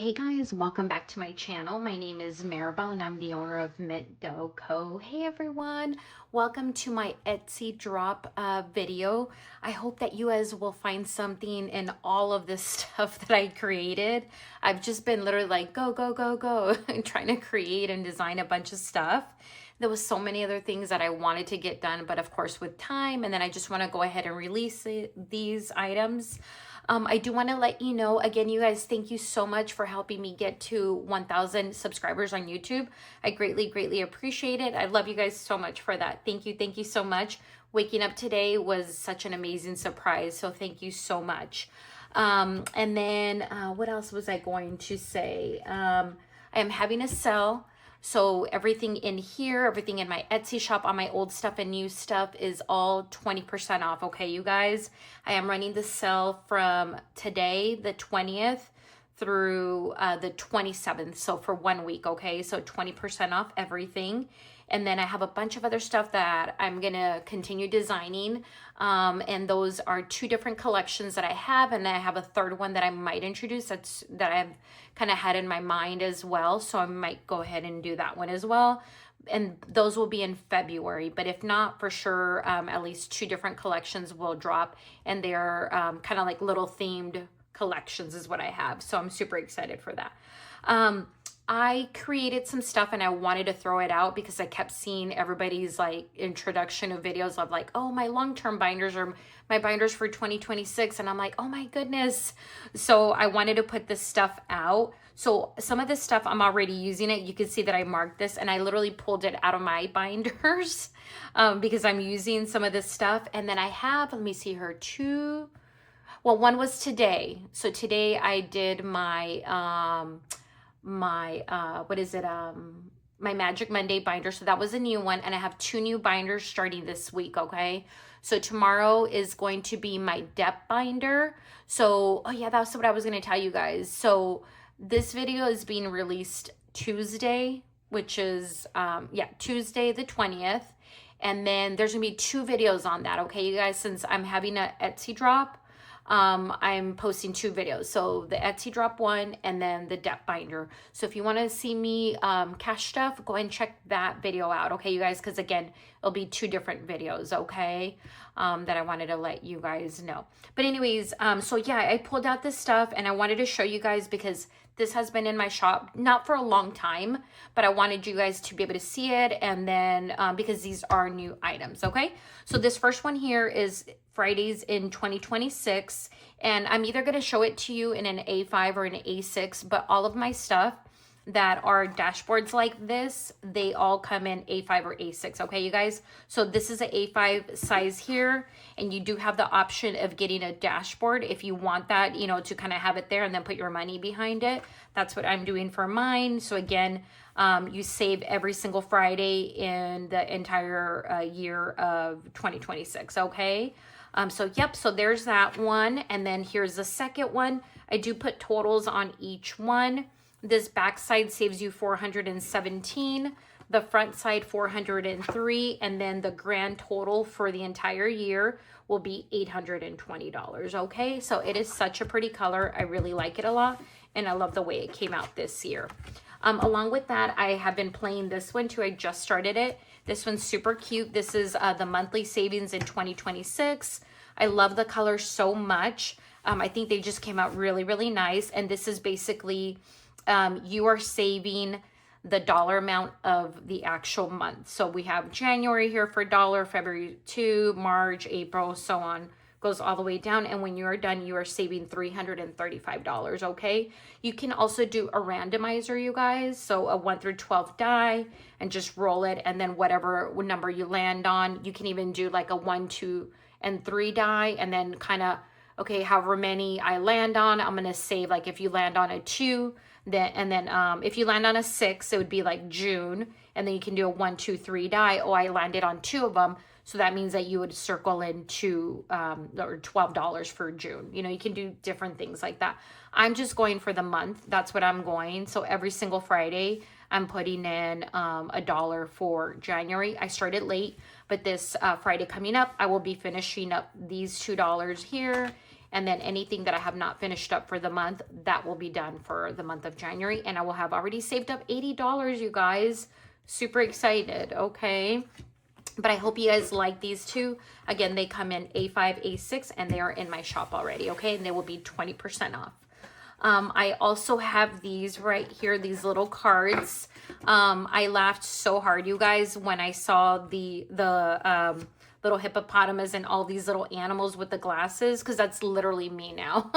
Hey guys, welcome back to my channel. My name is Maribel and I'm the owner of Mint Dough Co. Hey everyone, welcome to my Etsy drop video. I hope that you guys will find something in all of this stuff that I created. I've just been literally like go, go, go, go, trying to create and design a bunch of stuff. There was so many other things that I wanted to get done, but of course with time, and then I just want to go ahead and release these items. I do want to let you know, again, you guys, thank you so much for helping me get to 1,000 subscribers on YouTube. I greatly, greatly appreciate it. I love you guys so much for that. Thank you so much. Waking up today was such an amazing surprise, so thank you so much. And then what else was I going to say? I am having a sale. So everything in here, everything in my Etsy shop, on my old stuff and new stuff is all 20% off. Okay, you guys, I am running the sale from today, the 20th, through the 27th. So for 1 week, okay? So 20% off everything. And then I have a bunch of other stuff that I'm gonna continue designing. And those are two different collections that I have. And then I have a third one that I might introduce that I've kind of had in my mind as well. So I might go ahead and do that one as well. And those will be in February. But if not, for sure, at least two different collections will drop. And they're kind of like little themed collections is what I have. So I'm super excited for that. I created some stuff and I wanted to throw it out because I kept seeing everybody's like introduction of videos of like, oh, my long-term binders or my binders for 2026. And I'm like, oh my goodness. So I wanted to put this stuff out. So some of this stuff I'm already using it. You can see that I marked this and I literally pulled it out of my binders because I'm using some of this stuff. And then I have, let me see here, one was today. So today I did my, my Magic Monday binder. So that was a new one. And I have two new binders starting this week, okay? So tomorrow is going to be my depth binder. So, oh yeah, that's what I was going to tell you guys. So this video is being released Tuesday, which is, Tuesday the 20th. And then there's going to be two videos on that, okay, you guys? Since I'm having an Etsy drop, I'm posting two videos. So the Etsy drop one and then the depth binder. So if you want to see me cash stuff, go ahead and check that video out. Okay, you guys, because again, it'll be two different videos, okay, that I wanted to let you guys know. But anyways, so yeah, I pulled out this stuff and I wanted to show you guys because this has been in my shop, not for a long time, but I wanted you guys to be able to see it. And then because these are new items, okay? So this first one here is Fridays in 2026. And I'm either going to show it to you in an A5 or an A6, but all of my stuff that are dashboards like this, they all come in A5 or A6, okay, you guys? So this is an A5 size here, and you do have the option of getting a dashboard if you want that, you know, to kind of have it there and then put your money behind it. That's what I'm doing for mine. So again, you save every single Friday in the entire year of 2026, okay? So there's that one. And then here's the second one. I do put totals on each one. This back side saves you $417, the front side $403, and then the grand total for the entire year will be $820, okay? So it is such a pretty color. I really like it a lot, and I love the way it came out this year. Along with that, I have been playing this one too. I just started it. This one's super cute. This is the monthly savings in 2026. I love the color so much. I think they just came out really, really nice. And this is basically, you are saving the dollar amount of the actual month. So we have January here for $1, February 2, March, April, so on. Goes all the way down, and when you are done, you are saving $335, okay? You can also do a randomizer, you guys, so a 1 through 12 die, and just roll it, and then whatever number you land on, you can even do like a 1, 2, and 3 die, and then kind of, okay, however many I land on, I'm gonna save, like if you land on a 2, then if you land on a 6, it would be like June, and then you can do a 1, 2, 3 die. Oh, I landed on 2 of them. So that means that you would circle in or $12 for June. You know, you can do different things like that. I'm just going for the month. That's what I'm going. So every single Friday, I'm putting in $1 for January. I started late, but this Friday coming up, I will be finishing up these $2 here. And then anything that I have not finished up for the month, that will be done for the month of January. And I will have already saved up $80, you guys. Super excited, okay? But I hope you guys like these two. Again, they come in A5, A6, and they are in my shop already, okay? And they will be 20% off. I also have these right here, these little cards. I laughed so hard, you guys, when I saw the little hippopotamus and all these little animals with the glasses, because that's literally me now.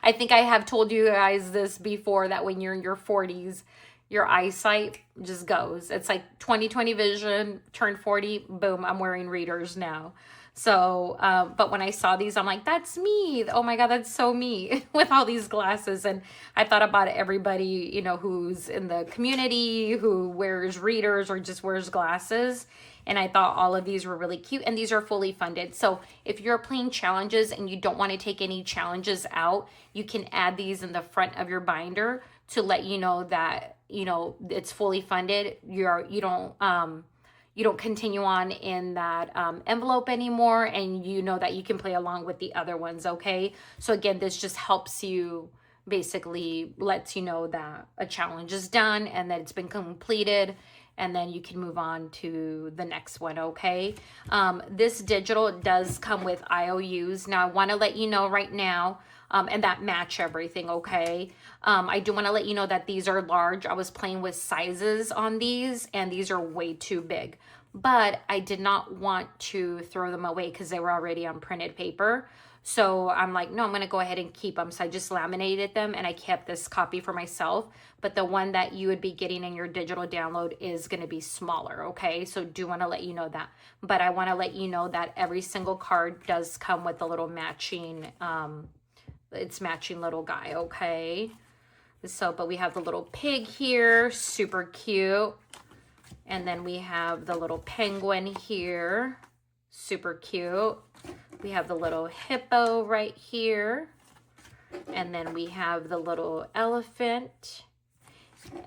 I think I have told you guys this before, that when you're in your 40s, your eyesight just goes. It's like 20/20 vision, turn 40, boom, I'm wearing readers now. So, but when I saw these, I'm like, that's me. Oh my God, that's so me with all these glasses. And I thought about everybody, you know, who's in the community, who wears readers or just wears glasses. And I thought all of these were really cute, and these are fully funded. So if you're playing challenges and you don't want to take any challenges out, you can add these in the front of your binder to let you know that, you know, it's fully funded. You don't continue on in that envelope anymore, and you know that you can play along with the other ones, okay? So again, this just helps you, basically lets you know that a challenge is done and that it's been completed, and then you can move on to the next one, okay? This digital does come with IOUs. Now, I want to let you know right now, and that match everything, okay? I do want to let you know that these are large. I was playing with sizes on these, and these are way too big. But I did not want to throw them away because they were already on printed paper. So I'm like, no, I'm going to go ahead and keep them. So I just laminated them, and I kept this copy for myself. But the one that you would be getting in your digital download is going to be smaller, okay? So do want to let you know that. But I want to let you know that every single card does come with a little matching, it's matching little guy, okay? So, but we have the little pig here, super cute. And then we have the little penguin here, super cute. We have the little hippo right here. And then we have the little elephant.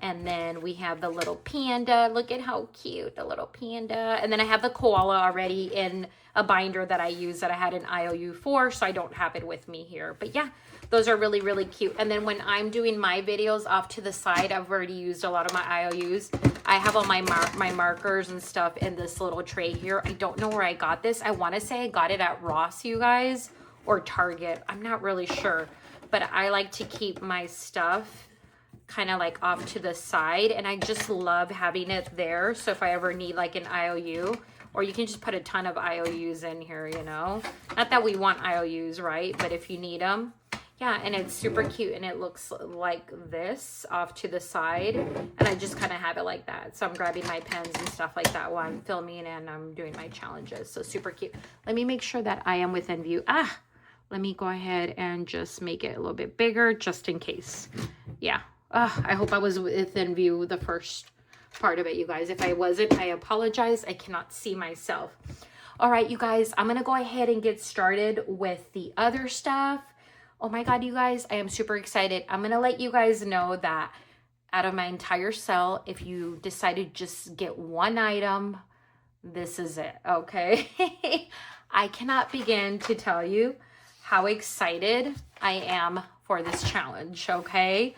And then we have the little panda. Look at how cute, the little panda. And then I have the koala already in a binder that I use that I had an IOU for, so I don't have it with me here. But yeah, those are really, really cute. And then when I'm doing my videos off to the side, I've already used a lot of my IOUs. I have all my markers and stuff in this little tray here. I don't know where I got this. I want to say I got it at Ross, you guys, or Target. I'm not really sure. But I like to keep my stuff kind of like off to the side, and I just love having it there. So if I ever need like an IOU, or you can just put a ton of IOUs in here, you know, not that we want IOUs, right? But if you need them, yeah. And it's super cute, and it looks like this off to the side, and I just kind of have it like that. So I'm grabbing my pens and stuff like that while I'm filming and I'm doing my challenges. So super cute. Let me make sure that I am within view. Let me go ahead and just make it a little bit bigger just in case. Yeah. I hope I was within view the first part of it, you guys. If I wasn't, I apologize. I cannot see myself. All right, you guys, I'm going to go ahead and get started with the other stuff. Oh my God, you guys, I am super excited. I'm going to let you guys know that out of my entire sale, if you decide to just get one item, this is it, okay? I cannot begin to tell you how excited I am for this challenge, okay?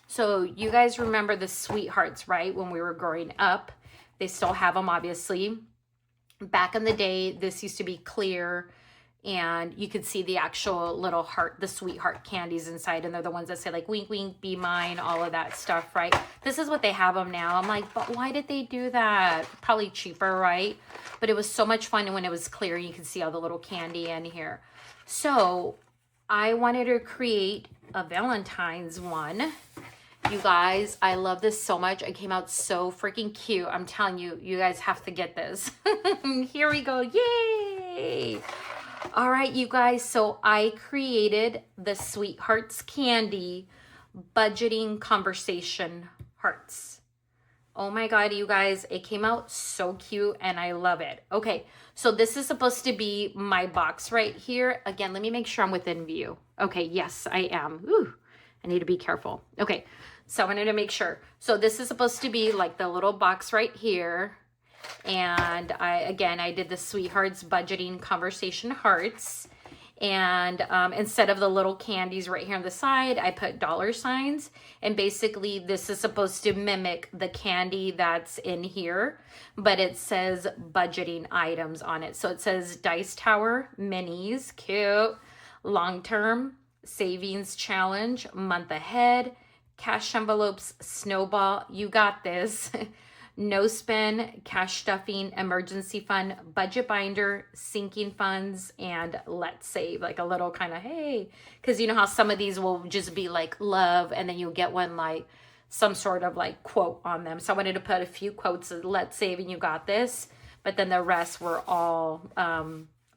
So you guys remember the sweethearts, right? When we were growing up, they still have them, obviously. Back in the day, this used to be clear, and you could see the actual little heart, the sweetheart candies inside, and they're the ones that say like, wink, wink, be mine, all of that stuff, right? This is what they have them now. I'm like, but why did they do that? Probably cheaper, right? But it was so much fun when it was clear. You could see all the little candy in here. So I wanted to create a Valentine's one. You guys, I love this so much. It came out so freaking cute. I'm telling you, you guys have to get this. Here we go. Yay! All right, you guys. So I created the Sweethearts Candy Budgeting Conversation Hearts. Oh my God, you guys. It came out so cute, and I love it. Okay, so this is supposed to be my box right here. Again, let me make sure I'm within view. Okay, yes, I am. Ooh, I need to be careful. Okay. So I wanted to make sure. So this is supposed to be like the little box right here. And I did the Sweethearts Budgeting Conversation Hearts. And instead of the little candies right here on the side, I put dollar signs. And basically this is supposed to mimic the candy that's in here, but it says budgeting items on it. So it says Dice Tower Minis, cute, long-term savings challenge, month ahead, cash envelopes, snowball, you got this. No spin, cash stuffing, emergency fund, budget binder, sinking funds, and let's save. Like a little kind of, hey, because you know how some of these will just be like love, and then you'll get one like some sort of like quote on them. So I wanted to put a few quotes of let's save and you got this, but then the rest were all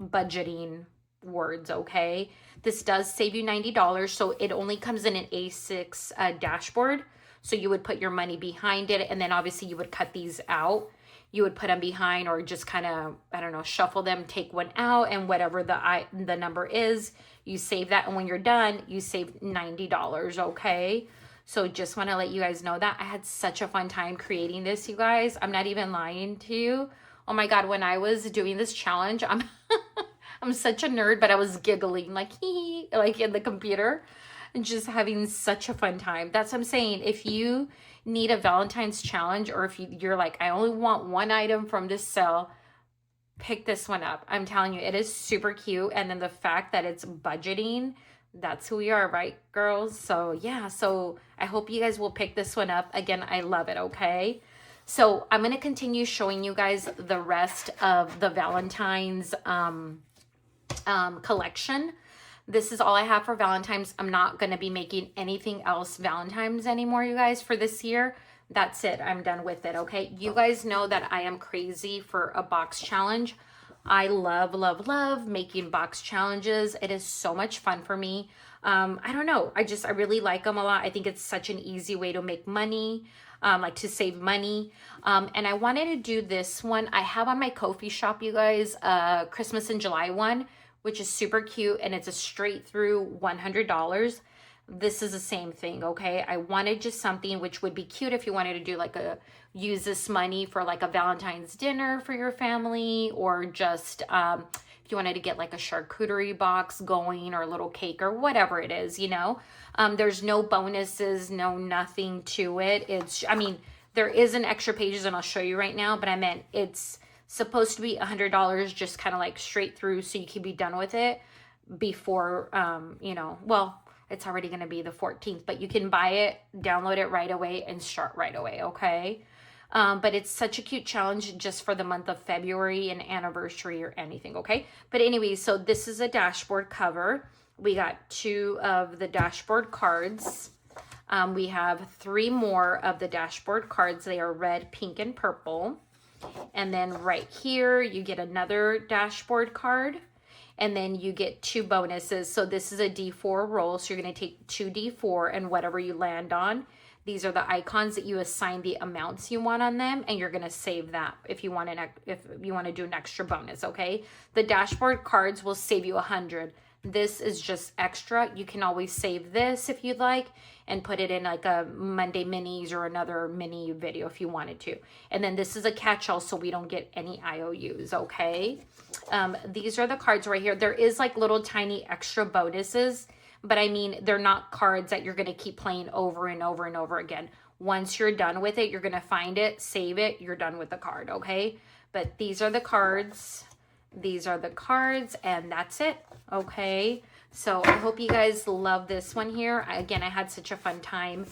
budgeting words, okay? This does save you $90, so it only comes in an A6 dashboard. So you would put your money behind it, and then obviously you would cut these out. You would put them behind, or just kind of, I don't know, shuffle them, take one out, and whatever the number is, you save that. And when you're done, you save $90, okay? So just want to let you guys know that. I had such a fun time creating this, you guys. I'm not even lying to you. Oh my God, when I was doing this challenge, I'm such a nerd, but I was giggling like, hee, like in the computer. And just having such a fun time. That's what I'm saying. If you need a Valentine's challenge, or if you're like, I only want one item from this sale, pick this one up. I'm telling you, it is super cute. And then the fact that it's budgeting, that's who we are, right, girls? So yeah, so I hope you guys will pick this one up. Again, I love it, okay? So I'm going to continue showing you guys the rest of the Valentine's collection. This is all I have for Valentine's. I'm not going to be making anything else Valentine's anymore, you guys, for this year. That's it. I'm done with it, okay? You guys know that I am crazy for a box challenge. I love, love, love making box challenges. It is so much fun for me. I don't know. I really like them a lot. I think it's such an easy way to make money, like to save money. And I wanted to do this one. I have on my Ko-fi shop, you guys, Christmas in July one, which is super cute, and it's a straight through $100. This is the same thing, okay? I wanted just something which would be cute if you wanted to do like use this money for like a Valentine's dinner for your family, or just if you wanted to get like a charcuterie box going, or a little cake, or whatever it is, you know? There's no bonuses, no nothing to it. I mean, there is an extra pages, and I'll show you right now, but I meant it's supposed to be $100, just kind of like straight through, so you can be done with it before, you know, well, it's already going to be the 14th, but you can buy it, download it right away, and start right away, okay? But it's such a cute challenge just for the month of February, and anniversary or anything, okay? But anyway, so this is a dashboard cover. We got 2 of the dashboard cards. We have 3 more of the dashboard cards. They are red, pink, and purple. And then right here, you get another dashboard card, and then you get 2 bonuses. So this is a D4 roll. So you're going to take 2 D4, and whatever you land on, these are the icons that you assign the amounts you want on them, and you're going to save that if you want to do an extra bonus, okay? The dashboard cards will save you 100. This is just extra. You can always save this if you'd like, and put it in like a Monday minis or another mini video if you wanted to. And then this is a catch-all, so we don't get any IOUs, okay? These are the cards right here. There is like little tiny extra bonuses, but I mean, they're not cards that you're going to keep playing over and over and over again. Once you're done with it, you're going to find it, save it, you're done with the card, okay? But these are the cards. These are the cards, and that's it, okay? So I hope you guys love this one here. Again, I had such a fun time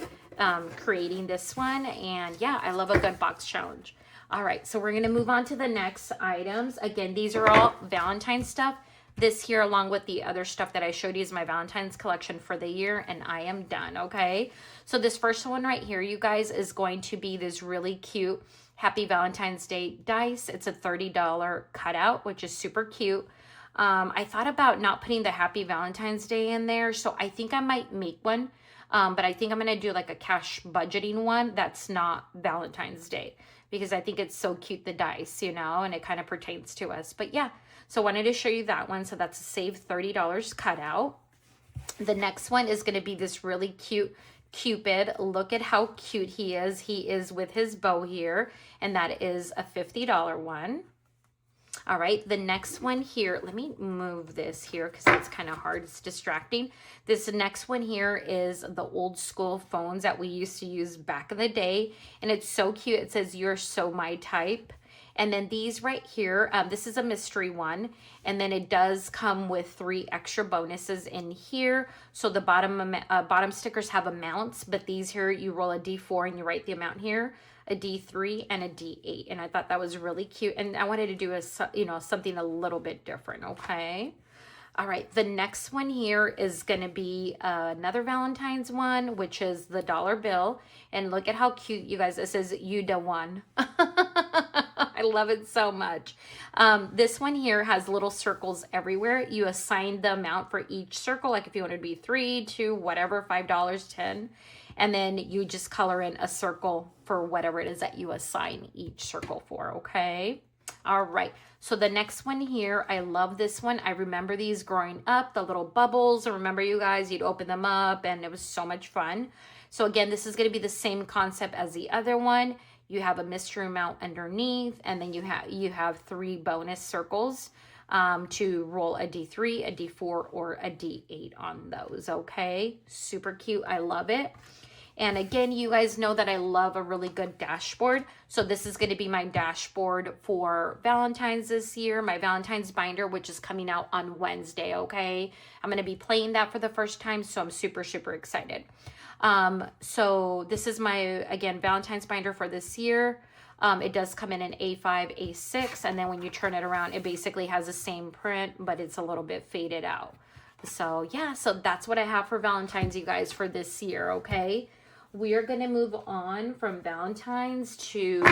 creating this one, and yeah, I love a good box challenge. All right, so we're going to move on to the next items. Again, these are all Valentine's stuff. This here, along with the other stuff that I showed you, is my Valentine's collection for the year, and I am done, okay? So this first one right here, you guys, is going to be this really cute Happy Valentine's Day dice. It's a $30 cutout, which is super cute. I thought about not putting the Happy Valentine's Day in there, so I think I might make one, but I think I'm going to do like a cash budgeting one that's not Valentine's Day, because I think it's so cute, the dice, you know, and it kind of pertains to us. But yeah, so I wanted to show you that one. So that's a save $30 cutout. The next one is going to be this really cute Cupid. Look at how cute he is. He is with his bow here, and that is a $50 one. All right, the next one here, let me move this here because it's kind of hard, it's distracting. This next one here is the old school phones that we used to use back in the day, and it's so cute. It says, "You're so my type." And then these right here, this is a mystery one, and then it does come with 3 extra bonuses in here. So the bottom stickers have amounts, but these here, you roll a D4 and you write the amount here, a D3 and a D8. And I thought that was really cute, and I wanted to do something a little bit different. Okay. All right, the next one here is going to be another Valentine's one, which is the dollar bill. And look at how cute, you guys. It says, "You da one." I love it so much. This one here has little circles everywhere. You assign the amount for each circle, like if you want it to be 3, 2, whatever, $5, 10. And then you just color in a circle for whatever it is that you assign each circle for, okay? All right, so the next one here, I love this one. I remember these growing up, the little bubbles. I remember, you guys, you'd open them up and it was so much fun. So again, this is going to be the same concept as the other one. You have a mystery amount underneath, and then you have 3 bonus circles to roll a D3, a D4, or a D8 on those, okay? Super cute. I love it. And again, you guys know that I love a really good dashboard. So this is going to be my dashboard for Valentine's this year, my Valentine's binder, which is coming out on Wednesday, okay? I'm going to be playing that for the first time, so I'm super, super excited. So this is my, again, Valentine's binder for this year. It does come in an A5, A6, and then when you turn it around, it basically has the same print, but it's a little bit faded out. So yeah, so that's what I have for Valentine's, you guys, for this year, okay? We are going to move on from Valentine's to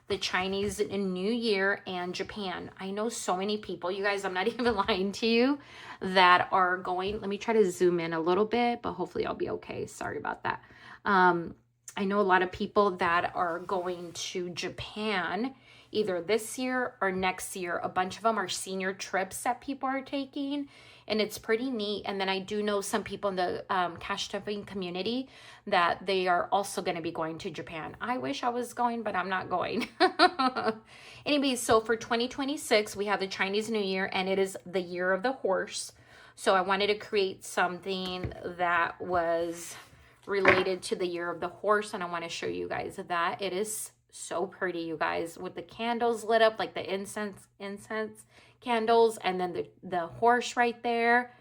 the Chinese New Year and Japan. I know so many people, you guys, I'm not even lying to you, that are going. Let me try to zoom in a little bit, but hopefully I'll be okay. Sorry about that. I know a lot of people that are going to Japan either this year or next year. A bunch of them are senior trips that people are taking, and it's pretty neat. And then I do know some people in the cash stuffing community that they are also going to be going to Japan. I wish I was going, but I'm not going. Anyways, so for 2026, we have the Chinese New Year, and it is the year of the horse. So I wanted to create something that was related to the year of the horse, and I want to show you guys that. It is so pretty, you guys, with the candles lit up, like the incense candles, and then the horse right there.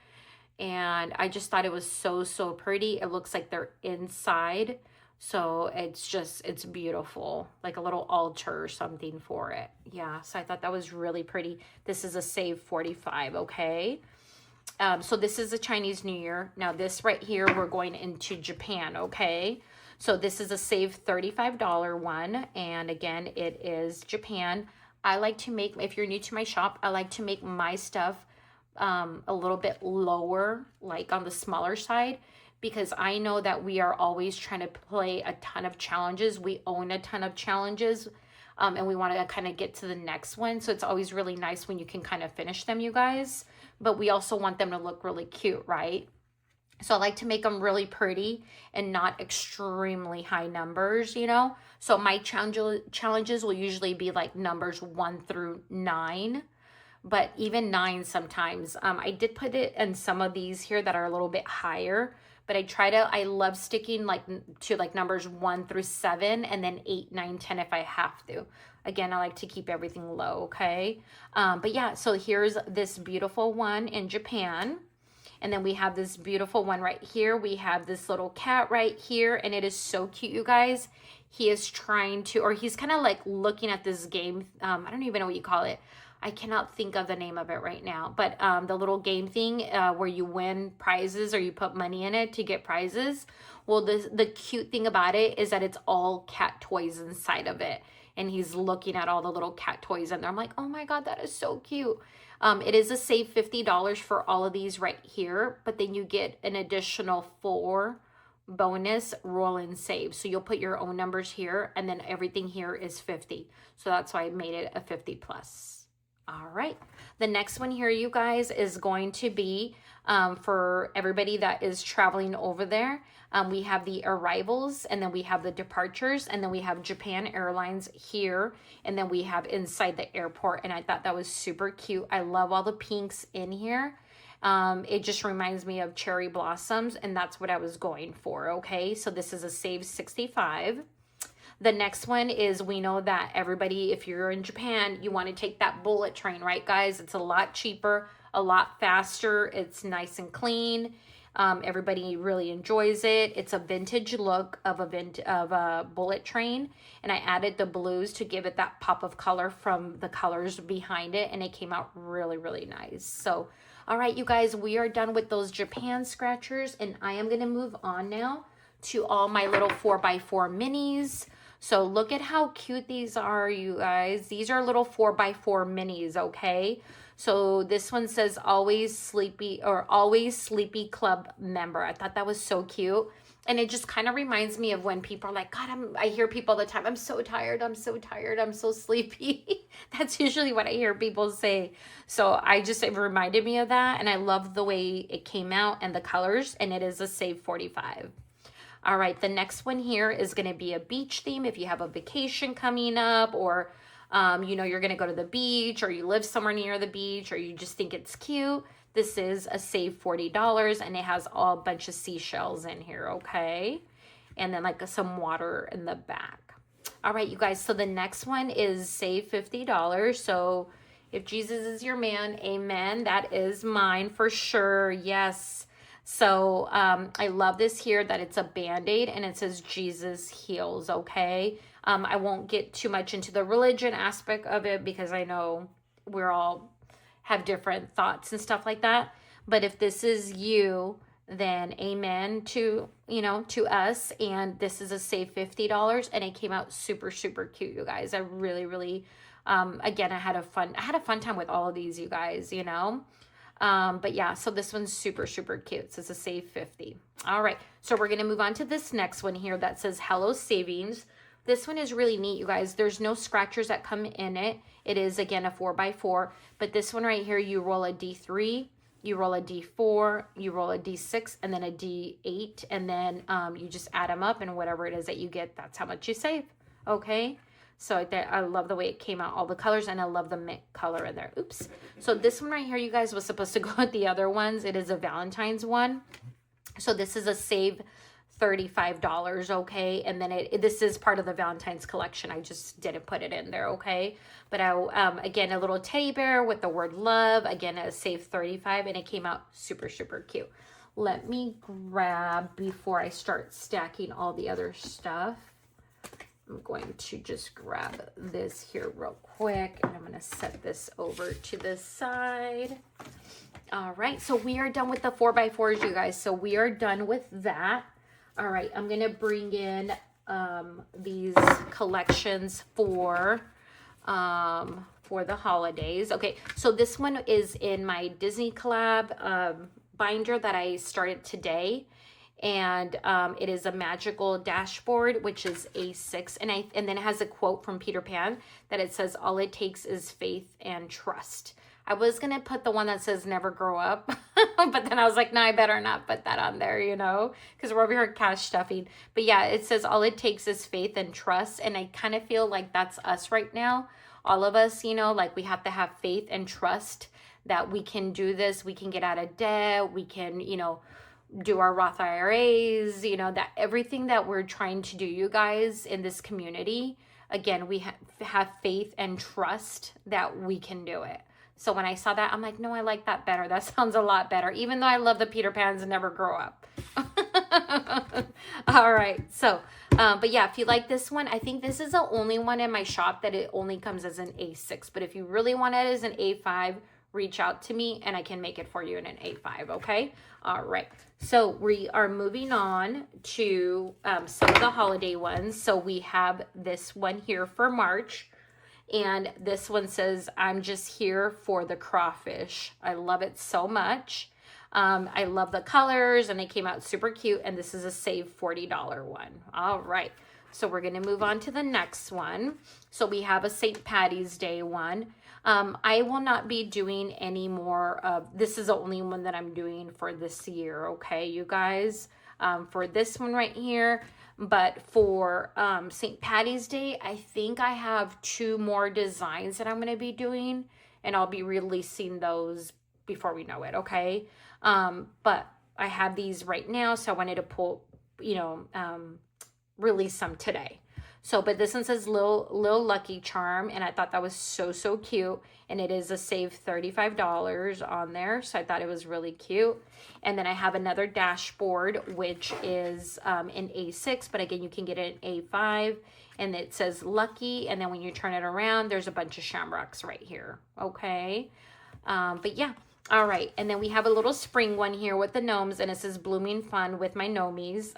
And I just thought it was so, so pretty. It looks like they're inside. So it's beautiful, like a little altar or something for it. Yeah, so I thought that was really pretty. This is a save 45, okay? So this is the Chinese New Year. Now this right here, we're going into Japan, okay? So this is a save $35 one. And again, it is Japan. I like to make, if you're new to my shop, I like to make my stuff a little bit lower, like on the smaller side, because I know that we are always trying to play a ton of challenges. We own a ton of challenges, and we want to kind of get to the next one. So it's always really nice when you can kind of finish them, you guys. But we also want them to look really cute, right? So I like to make them really pretty and not extremely high numbers, you know? So my challenges will usually be like numbers 1 through 9. But even 9 sometimes. I did put it in some of these here that are a little bit higher, but I love sticking to numbers 1 through 7, and then 8, 9, 10 if I have to. Again, I like to keep everything low, okay? But yeah, so here's this beautiful one in Japan. And then we have this beautiful one right here. We have this little cat right here, and it is so cute, you guys. He is trying to, or he's kind of like looking at this game. I don't even know what you call it. I cannot think of the name of it right now, but the little game thing where you win prizes or you put money in it to get prizes. Well, the cute thing about it is that it's all cat toys inside of it. And he's looking at all the little cat toys in there. I'm like, oh my God, that is so cute. It is a save $50 for all of these right here, but then you get an additional 4 bonus roll and save. So you'll put your own numbers here, and then everything here is 50. So that's why I made it a 50 plus. All right. The next one here, you guys, is going to be for everybody that is traveling over there. We have the arrivals, and then we have the departures, and then we have Japan Airlines here, and then we have inside the airport. And I thought that was super cute. I love all the pinks in here. It just reminds me of cherry blossoms, and that's what I was going for. Okay, so this is a save 65. The next one is, we know that everybody, if you're in Japan, you want to take that bullet train, right, guys? It's a lot cheaper, a lot faster. It's nice and clean. Everybody really enjoys it. It's a vintage look of a bullet train, and I added the blues to give it that pop of color from the colors behind it, and it came out really, really nice. So, all right, you guys, we are done with those Japan scratchers, and I am going to move on now to all my little 4x4 minis. So look at how cute these are, you guys. These are little 4x4 minis, okay? So this one says always sleepy sleepy club member. I thought that was so cute. And it just kind of reminds me of when people are like, God, I hear people all the time, I'm so tired, I'm so tired, I'm so sleepy. That's usually what I hear people say. So it reminded me of that. And I love the way it came out and the colors. And it is a save 45. All right, the next one here is going to be a beach theme. If you have a vacation coming up, or you're going to go to the beach, or you live somewhere near the beach, or you just think it's cute, this is a save $40, and it has a bunch of seashells in here, okay? And then like some water in the back. All right, you guys, so the next one is save $50. So if Jesus is your man, amen. That is mine for sure. Yes. So I love this here, that it's a Band-Aid, and it says Jesus heals, okay? I won't get too much into the religion aspect of it, because I know we're all have different thoughts and stuff like that. But if this is you, then amen to us. And this is a save $50, and it came out super, super cute, you guys. I really, really, again, I had a fun time with all of these, you guys, but yeah, so this one's super, super cute. So it's a save 50. All right, so we're going to move on to this next one here that says Hello Savings. This one is really neat, you guys. There's no scratchers that come in it. It is, again, a 4x4. But this one right here, you roll a D3, you roll a D4, you roll a D6, and then a D8. And then you just add them up, and whatever it is that you get, that's how much you save. Okay? So I love the way it came out, all the colors, and I love the mint color in there. Oops. So this one right here, you guys, was supposed to go with the other ones. It is a Valentine's one. So this is a save $35, okay? And then this is part of the Valentine's collection. I just didn't put it in there, okay? But again, a little teddy bear with the word love. Again, a save 35, and it came out super, super cute. Let me grab, before I start stacking all the other stuff, I'm going to just grab this here real quick, and I'm going to set this over to the side. All right, so we are done with the 4x4s, you guys. So we are done with that. All right, I'm going to bring in these collections for the holidays. Okay, so this one is in my Disney collab binder that I started today. And it is a magical dashboard, which is A6, and then it has a quote from Peter Pan that it says, all it takes is faith and trust. I was gonna put the one that says never grow up, but then I was like, no, I better not put that on there, because we're over here cash stuffing. But yeah, it says all it takes is faith and trust, and I kind of feel like that's us right now. All of us, like we have to have faith and trust that we can do this, we can get out of debt, we can, do our Roth IRAs, that everything that we're trying to do, you guys, in this community, again, we have faith and trust that we can do it. So when I saw that, I'm like, no, I like that better. That sounds a lot better, even though I love the Peter Pans and never grow up. All right. So, but yeah, if you like this one, I think this is the only one in my shop that it only comes as an A6. But if you really want it as an A5, reach out to me and I can make it for you in an A5, okay? All right, so we are moving on to some of the holiday ones. So we have this one here for March, and this one says, I'm just here for the crawfish. I love it so much. I love the colors, and they came out super cute, and this is a save $40 one. All right, so we're gonna move on to the next one. So we have a St. Patty's Day one. I will not be doing any more of, this is the only one that I'm doing for this year, okay, you guys, for this one right here. But for St. Patty's Day, I think I have 2 more designs that I'm going to be doing, and I'll be releasing those before we know it, okay? But I have these right now, so I wanted to pull, release some today. So, but this one says Lil Lucky Charm, and I thought that was so cute. And it is a save $35 on there, so I thought it was really cute. And then I have another dashboard, which is in A6, but again, you can get it in A5. And it says Lucky, and then when you turn it around, there's a bunch of shamrocks right here, okay? But yeah. All right, and then we have a little spring one here with the gnomes, and it says blooming fun with my gnomies.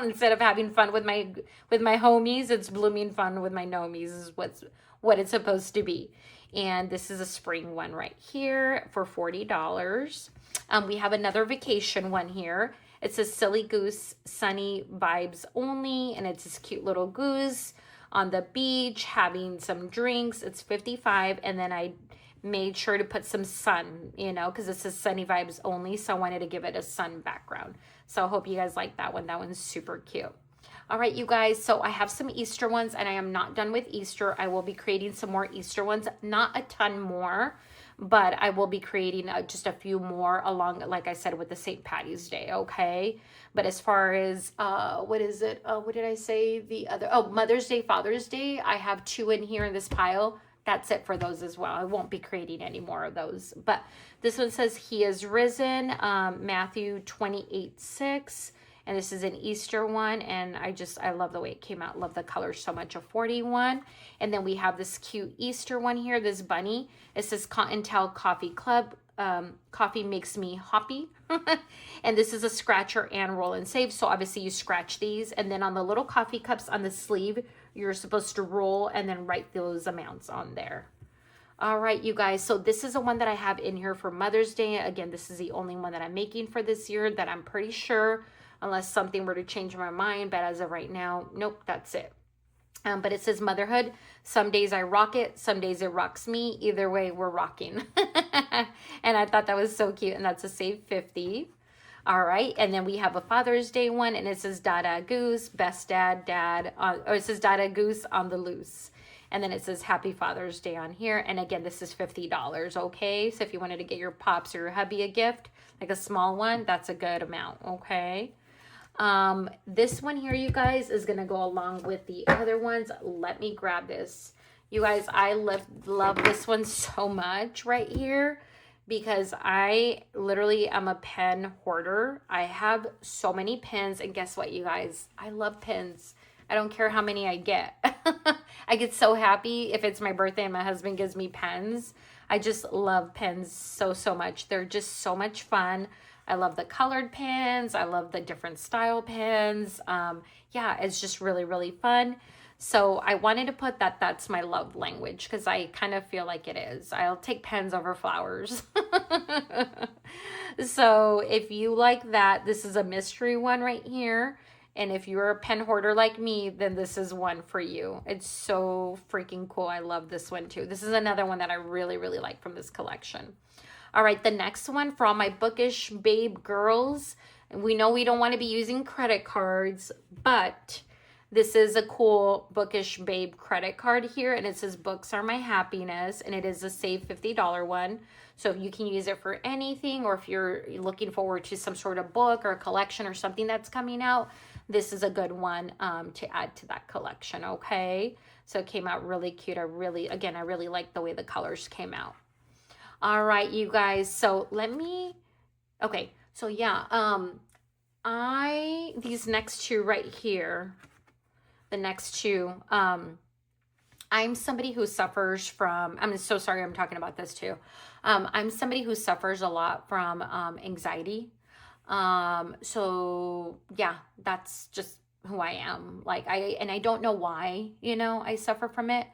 Instead of having fun with my homies, it's blooming fun with my gnomies is what it's supposed to be. And this is a spring one right here for $40. We have another vacation one here. It says silly goose, sunny vibes only, and it's this cute little goose on the beach having some drinks. It's $55, and then I made sure to put some sun, because it says sunny vibes only, so I wanted to give it a sun background. So I hope you guys like that one. That one's super cute. All right, you guys, so I have some Easter ones, and I am not done with Easter. I will be creating some more Easter ones, not a ton more, but I will be creating just a few more along, like I said, with the St. Patty's Day, okay? But as far as, what is it? What did I say? The other, Mother's Day, Father's Day, I have 2 in here in this pile. That's it for those as well. I won't be creating any more of those. But this one says, He is risen, Matthew 28:6. And this is an Easter one. And I love the way it came out. Love the color so much, a 41. And then we have this cute Easter one here, this bunny. It says Cottontail Coffee Club. Coffee makes me hoppy. And this is a scratcher and roll and save. So obviously you scratch these. And then on the little coffee cups on the sleeve, you're supposed to roll and then write those amounts on there. All right, you guys. So this is the one that I have in here for Mother's Day. Again, this is the only one that I'm making for this year that I'm pretty sure, unless something were to change my mind. But as of right now, nope, that's it. But it says motherhood. Some days I rock it. Some days it rocks me. Either way, we're rocking. And I thought that was so cute. And that's a save 50. All right, and then we have a Father's Day one, and it says Dada Goose, best dad, or it says Dada Goose on the loose. And then it says Happy Father's Day on here. And again, this is $50, okay? So if you wanted to get your pops or your hubby a gift, like a small one, that's a good amount, okay? This one here, you guys, is going to go along with the other ones. Let me grab this. You guys, I love this one so much right here, because I literally am a pen hoarder. I have so many pens, and guess what, you guys? I love pens. I don't care how many I get. I get so happy if it's my birthday and my husband gives me pens. I just love pens so much. They're just so much fun. I love the colored pens. I love the different style pens. Yeah, it's just really fun. So I wanted to put that that's my love language, because I kind of feel like it is. I'll take pens over flowers. So if you like that, this is a mystery one right here. And if you're a pen hoarder like me, then this is one for you. It's so freaking cool. I love this one too. This is another one that I really like from this collection. All right, the next one for all my bookish babe girls. And we know we don't want to be using credit cards, but this is a cool bookish babe credit card here, and it says books are my happiness, and it is a save $50 one. So you can use it for anything, or if you're looking forward to some sort of book or a collection or something that's coming out, this is a good one to add to that collection, okay? So it came out really cute. I really like the way the colors came out. All right, you guys, so okay, so yeah, these next 2 right here, the next 2, I'm somebody who suffers from, I'm so sorry I'm talking about this too. I'm somebody who suffers a lot from anxiety. So yeah, that's just who I am. Like I don't know why, I suffer from it.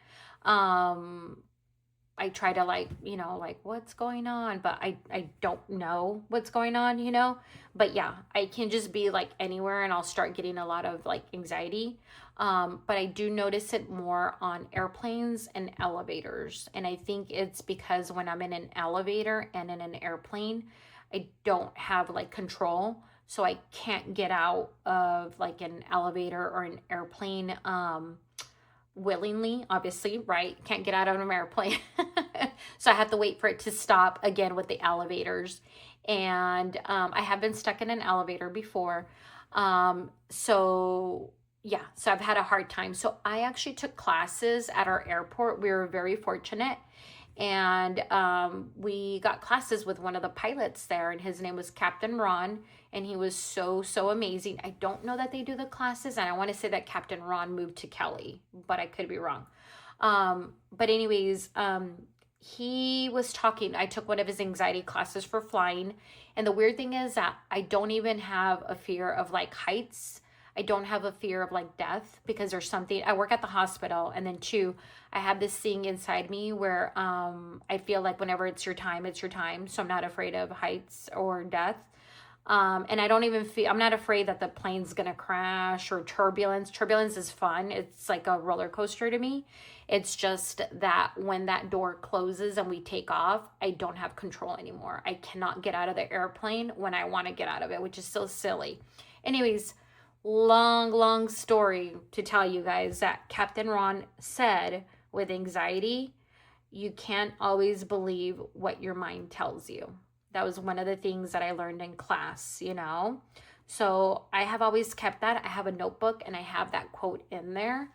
I try to like, you know, like what's going on, but I don't know what's going on, you know. But yeah, I can just be like anywhere and I'll start getting a lot of like anxiety. But I do notice it more on airplanes and elevators. And I think it's because when I'm in an elevator and in an airplane, I don't have like control. So I can't get out of like an elevator or an airplane willingly, obviously, right? Can't get out of an airplane. So I have to wait for it to stop again with the elevators. And I have been stuck in an elevator before. So yeah, so I've had a hard time. So I actually took classes at our airport. We were very fortunate. And we got classes with one of the pilots there, and his name was Captain Ron, and he was so, so amazing. I don't know that they do the classes, and I want to say that Captain Ron moved to Kelly, but I could be wrong. But anyways, he was talking. I took one of his anxiety classes for flying, and the weird thing is that I don't even have a fear of like heights. I don't have a fear of like death, because there's something, I work at the hospital, and then two, I have this thing inside me where I feel like whenever it's your time, it's your time. So I'm not afraid of heights or death. And I don't even feel, I'm not afraid that the plane's gonna crash or turbulence. Turbulence is fun. It's like a roller coaster to me. It's just that when that door closes and we take off, I don't have control anymore. I cannot get out of the airplane when I want to get out of it, which is so silly. Anyways, long story to tell you guys that Captain Ron said with anxiety, you can't always believe what your mind tells you. That was one of the things that I learned in class, you know. So I have always kept that. I have a notebook and I have that quote in there.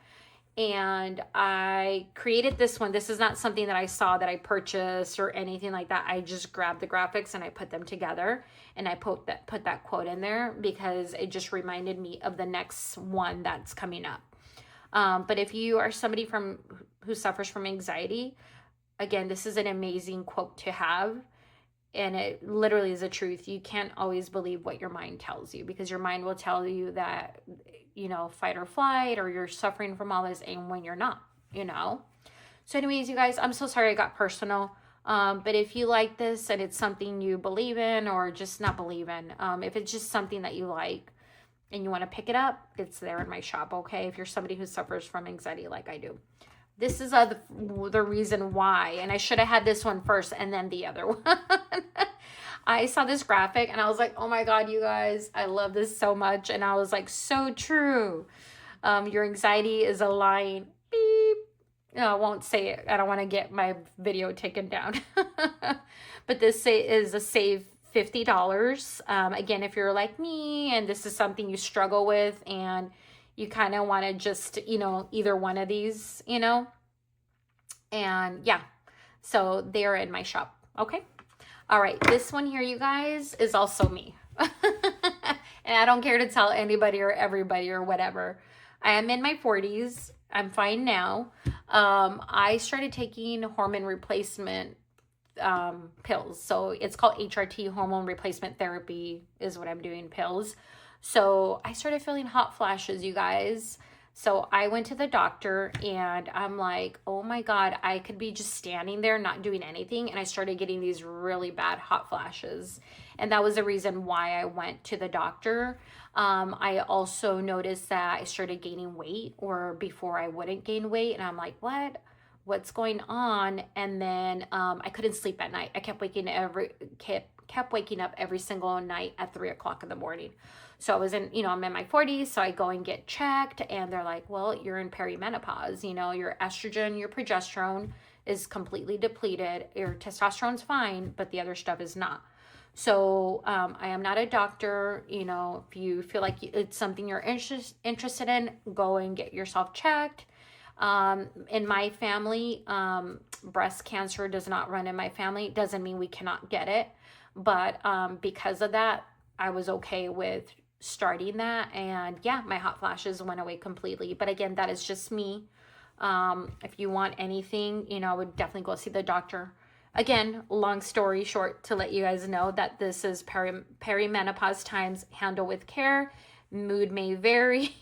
And I created this one. This is not something that I saw that I purchased or anything like that. I just grabbed the graphics and I put them together, and I put that quote in there because it just reminded me of the next one that's coming up. But if you are somebody who suffers from anxiety, again, this is an amazing quote to have. And it literally is the truth. You can't always believe what your mind tells you, because your mind will tell you that, you know, fight or flight, or you're suffering from all this, and when you're not, you know. So anyways, you guys, I'm so sorry I got personal. But if you like this and it's something you believe in, or just not believe in, if it's just something that you like and you want to pick it up, it's there in my shop, okay? If you're somebody who suffers from anxiety like I do. This is the reason why, and I should have had this one first and then the other one. I saw this graphic and I was like, oh my God, you guys, I love this so much. And I was like, so true. Your anxiety is a lying beep. No, I won't say it. I don't want to get my video taken down. But this is a save $50. Again, if you're like me and this is something you struggle with and you kind of want to just, you know, either one of these, you know, and yeah, so they're in my shop. Okay. All right. This one here, you guys, is also me. And I don't care to tell anybody or everybody or whatever. I am in my 40s. I'm fine now. I started taking hormone replacement pills. So it's called HRT, hormone replacement therapy is what I'm doing, pills. So I started feeling hot flashes, you guys. So I went to the doctor and I'm like, oh my God, I could be just standing there not doing anything. And I started getting these really bad hot flashes. And that was the reason why I went to the doctor. I also noticed that I started gaining weight, or before I wouldn't gain weight. And I'm like, what's going on? And then I couldn't sleep at night. I kept waking up every single night at 3 o'clock in the morning. So I was in, you know, I'm in my 40s, so I go and get checked, and they're like, well, you're in perimenopause. You know, your estrogen, your progesterone is completely depleted. Your testosterone's fine, but the other stuff is not. So I am not a doctor. You know, if you feel like it's something you're interested in, go and get yourself checked. In my family, breast cancer does not run in my family. It doesn't mean we cannot get it. But because of that, I was okay with starting that. And yeah, my hot flashes went away completely. But again, that is just me. If you want anything, you know, I would definitely go see the doctor. Again, long story short, to let you guys know that this is perimenopause times, handle with care. Mood may vary.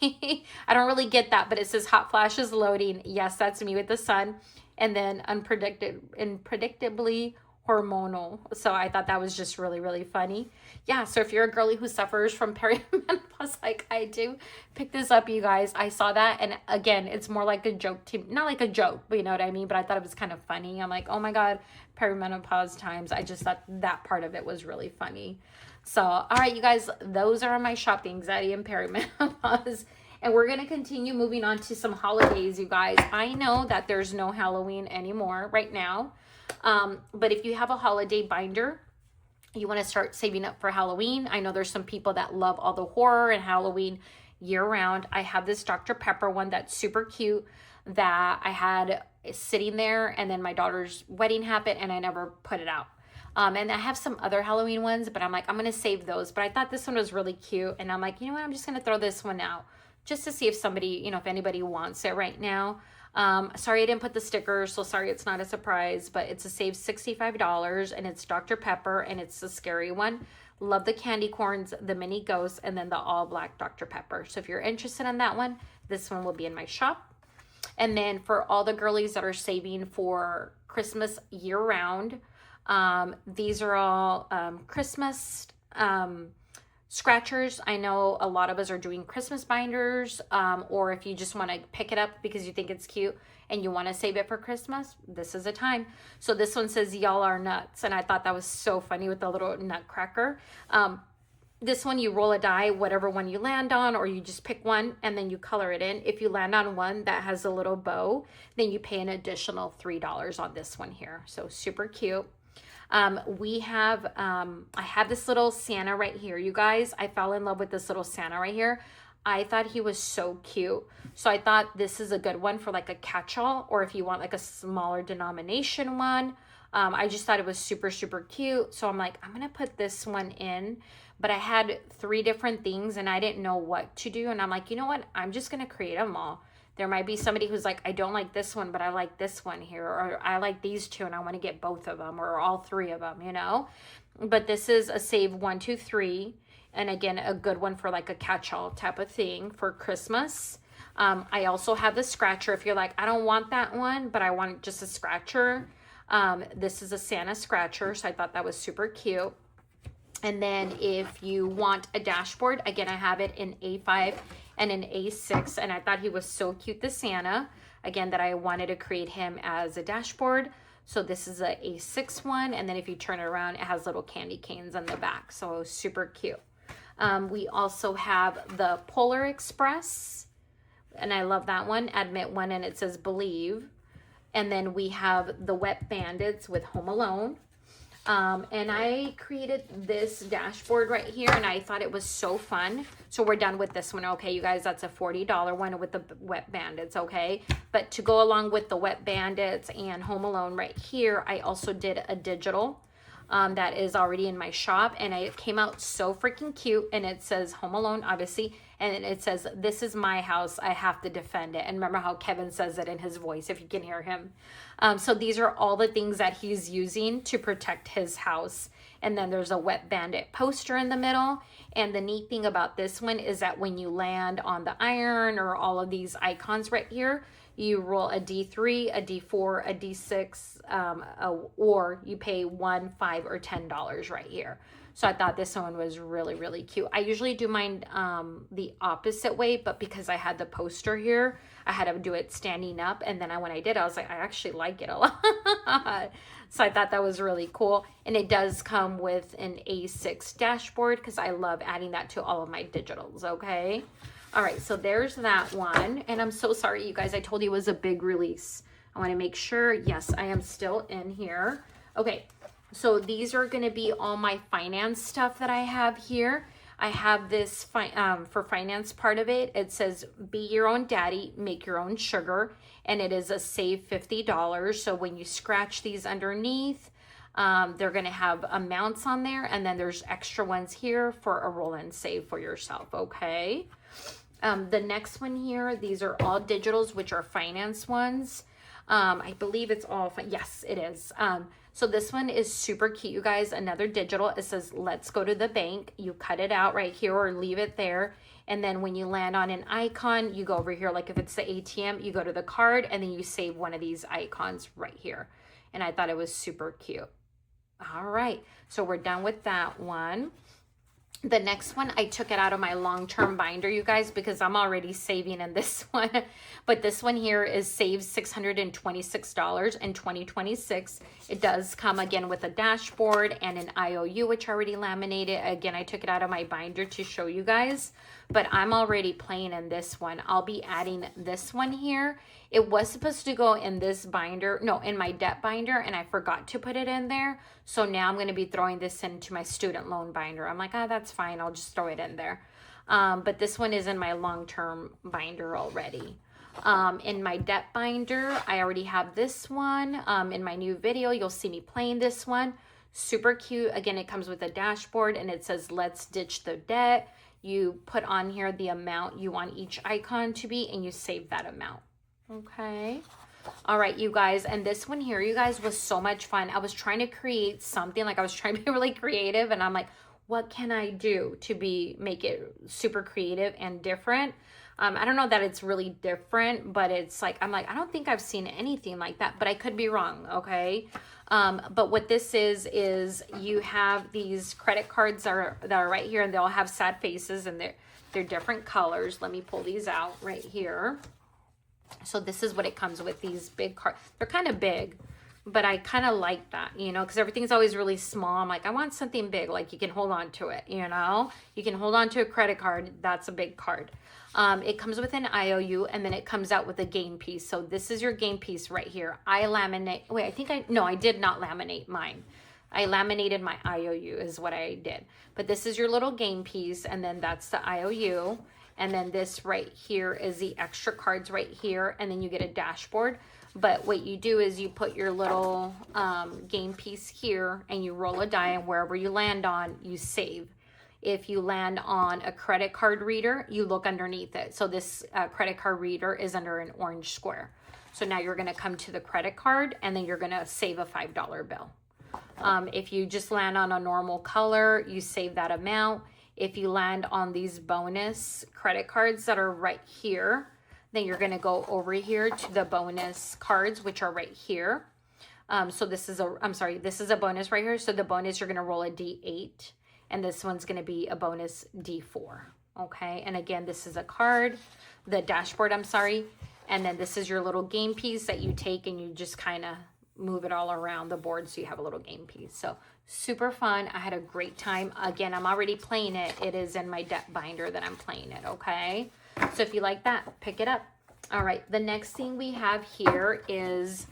I don't really get that, but it says hot flashes loading. Yes, that's me with the sun. and then unpredictably hormonal. So I thought that was just really, really funny. Yeah, so if you're a girly who suffers from perimenopause like I do, pick this up, you guys. I saw that, and again, it's more like a joke to, not like a joke, but you know what I mean? But I thought it was kind of funny. I'm like, oh my God, perimenopause times. I just thought that part of it was really funny. So, all right, you guys, those are my shopping anxiety and perimenopause. And we're going to continue moving on to some holidays, you guys. I know that there's no Halloween anymore right now. But if you have a holiday binder, you want to start saving up for Halloween. I know there's some people that love all the horror and Halloween year round. I have this Dr. Pepper one that's super cute that I had sitting there, and then my daughter's wedding happened and I never put it out. And I have some other Halloween ones, but I'm like, I'm going to save those. But I thought this one was really cute. And I'm like, you know what? I'm just going to throw this one out just to see if somebody, you know, if anybody wants it right now. Sorry I didn't put the stickers, so sorry it's not a surprise, but it's a save $65, and it's Dr. Pepper, and it's the scary one. Love the candy corns, the mini ghosts, and then the all black Dr. Pepper. So if you're interested in that one, this one will be in my shop. And then for all the girlies that are saving for Christmas year round, these are all Christmas scratchers. I know a lot of us are doing Christmas binders, or if you just want to pick it up because you think it's cute and you want to save it for Christmas, this is a time. So this one says, y'all are nuts. And I thought that was so funny with the little nutcracker. This one, you roll a die, whatever one you land on, or you just pick one and then you color it in. If you land on one that has a little bow, then you pay an additional $3 on this one here. So super cute. I have this little Santa right here, you guys. I fell in love with this little Santa right here. I thought he was so cute. So I thought this is a good one for like a catch-all, or if you want like a smaller denomination one. I just thought it was super, super cute. So I'm like, I'm going to put this one in, but I had 3 different things and I didn't know what to do. And I'm like, you know what? I'm just going to create them all. There might be somebody who's like, I don't like this one, but I like this one here, or I like these 2 and I want to get both of them, or all 3 of them, you know. But this is a save 1, 2, 3, and again, a good one for like a catch-all type of thing for Christmas. I also have the scratcher. If you're like, I don't want that one, but I want just a scratcher, this is a Santa scratcher, so I thought that was super cute. And then if you want a dashboard, again, I have it in A5 and an A6, and I thought he was so cute, the Santa, again, that I wanted to create him as a dashboard. So this is a A6 one, and then if you turn it around, it has little candy canes on the back, so super cute. We also have the Polar Express, and I love that one, admit one, and it says believe. And then we have the Wet Bandits with Home Alone. And I created this dashboard right here, and I thought it was so fun. So we're done with this one. Okay, you guys, that's a $40 one with the Wet Bandits. Okay, but to go along with the Wet Bandits and Home Alone right here, I also did a digital that is already in my shop, and it came out so freaking cute. And it says Home Alone, obviously, and it says, this is my house, I have to defend it. And remember how Kevin says it in his voice, if you can hear him. So these are all the things that he's using to protect his house. And then there's a Wet Bandit poster in the middle. And the neat thing about this one is that when you land on the iron or all of these icons right here, you roll a D3, a D4, a D6, or you pay $1, $5, or $10 right here. So I thought this one was really, really cute. I usually do mine the opposite way, but because I had the poster here, I had to do it standing up. And then when I did, I was like, I actually like it a lot. So I thought that was really cool. And it does come with an A6 dashboard because I love adding that to all of my digitals, okay? All right, so there's that one. And I'm so sorry, you guys. I told you it was a big release. I want to make sure. Yes, I am still in here. Okay, so these are going to be all my finance stuff that I have here. I have this for finance part of it. It says, be your own daddy, make your own sugar. And it is a save $50. So when you scratch these underneath, they're going to have amounts on there. And then there's extra ones here for a roll and save for yourself, okay? The next one here, these are all digitals, which are finance ones. I believe it's all fun. Yes, it is. So this one is super cute, you guys. Another digital. It says, let's go to the bank. You cut it out right here or leave it there. And then when you land on an icon, you go over here. Like if it's the ATM, you go to the card and then you save one of these icons right here. And I thought it was super cute. All right, so we're done with that one. The next one, I took it out of my long-term binder, you guys, because I'm already saving in this one. But this one here is save $626 in 2026. It does come again with a dashboard and an IOU, which I already laminated. Again, I took it out of my binder to show you guys, but I'm already playing in this one. I'll be adding this one here. It was supposed to go in this binder, no, in my debt binder, and I forgot to put it in there. So now I'm going to be throwing this into my student loan binder. I'm like, oh, that's fine. I'll just throw it in there. But this one is in my long-term binder already. In my debt binder, I already have this one. In my new video, you'll see me playing this one. Super cute. Again, it comes with a dashboard and it says, let's ditch the debt. You put on here the amount you want each icon to be and you save that amount. Okay. All right, you guys. And this one here, you guys, was so much fun. I was trying to create something, like I was trying to be really creative, and I'm like, what can I do to make it super creative and different? I don't know that it's really different, but it's like, I'm like, I don't think I've seen anything like that, but I could be wrong. Okay. But what this is you have these credit cards that are right here, and they'll have sad faces, and they're different colors. Let me pull these out right here. So this is what it comes with, these big cards. They're kind of big, but I kind of like that, you know, because everything's always really small. I'm like, I want something big, like you can hold on to it, you know. You can hold on to a credit card. That's a big card. It comes with an IOU, and then it comes out with a game piece. So this is your game piece right here. I laminate, wait, I did not laminate mine. I laminated my IOU is what I did. But this is your little game piece, and then that's the IOU. And then this right here is the extra cards right here, and then you get a dashboard. But what you do is you put your little game piece here, and you roll a die, and wherever you land on, you save. If you land on a credit card reader, you look underneath it. So this credit card reader is under an orange square. So now you're gonna come to the credit card, and then you're gonna save a $5 bill. If you just land on a normal color, you save that amount. If you land on these bonus credit cards that are right here, then you're going to go over here to the bonus cards, which are right here. So this is a bonus right here. So the bonus, you're going to roll a D8, and this one's going to be a bonus D4. Okay. And again, this is a card, the dashboard, and then this is your little game piece that you take and you just kind of move it all around the board so you have a little game piece. So super fun. I had a great time. Again, I'm already playing it. It is in my debt binder that I'm playing it. Okay. So if you like that, pick it up. All right. The next thing we have here is,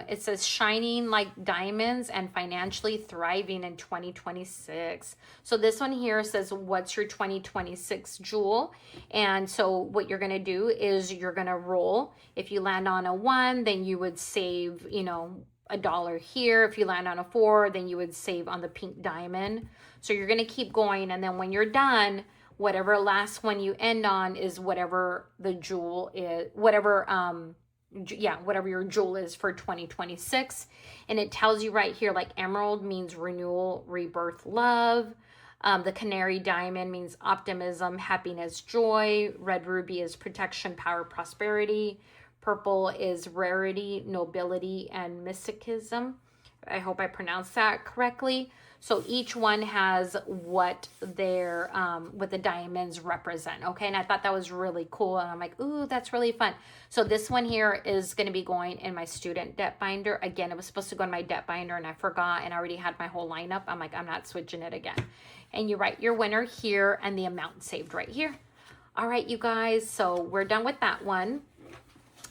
it says shining like diamonds and financially thriving in 2026. So this one here says, what's your 2026 jewel? And so what you're going to do is you're going to roll. If you land on a 1, then you would save, you know, $1 here. If you land on a 4, then you would save on the pink diamond. So you're going to keep going. And then when you're done, whatever last one you end on is whatever the jewel is, whatever your jewel is for 2026. And it tells you right here, like emerald means renewal, rebirth, love. The canary diamond means optimism, happiness, joy. Red ruby is protection, power, prosperity. Purple is rarity, nobility, and mysticism. I hope I pronounced that correctly. So each one has what what the diamonds represent. Okay. And I thought that was really cool. And I'm like, ooh, that's really fun. So this one here is going to be going in my student debt binder. Again, it was supposed to go in my debt binder and I forgot, and I already had my whole lineup. I'm like, I'm not switching it again. And you write your winner here and the amount saved right here. All right, you guys. So we're done with that one.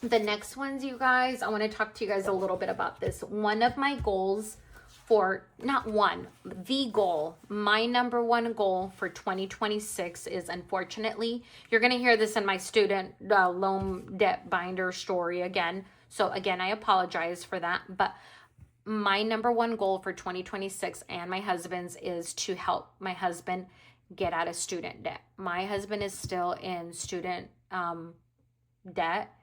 The next ones, you guys, I want to talk to you guys a little bit about this. One of my goals the goal, my number one goal for 2026 is, unfortunately, you're going to hear this in my student loan debt binder story again. So again, I apologize for that. But my number one goal for 2026 and my husband's is to help my husband get out of student debt. My husband is still in student debt.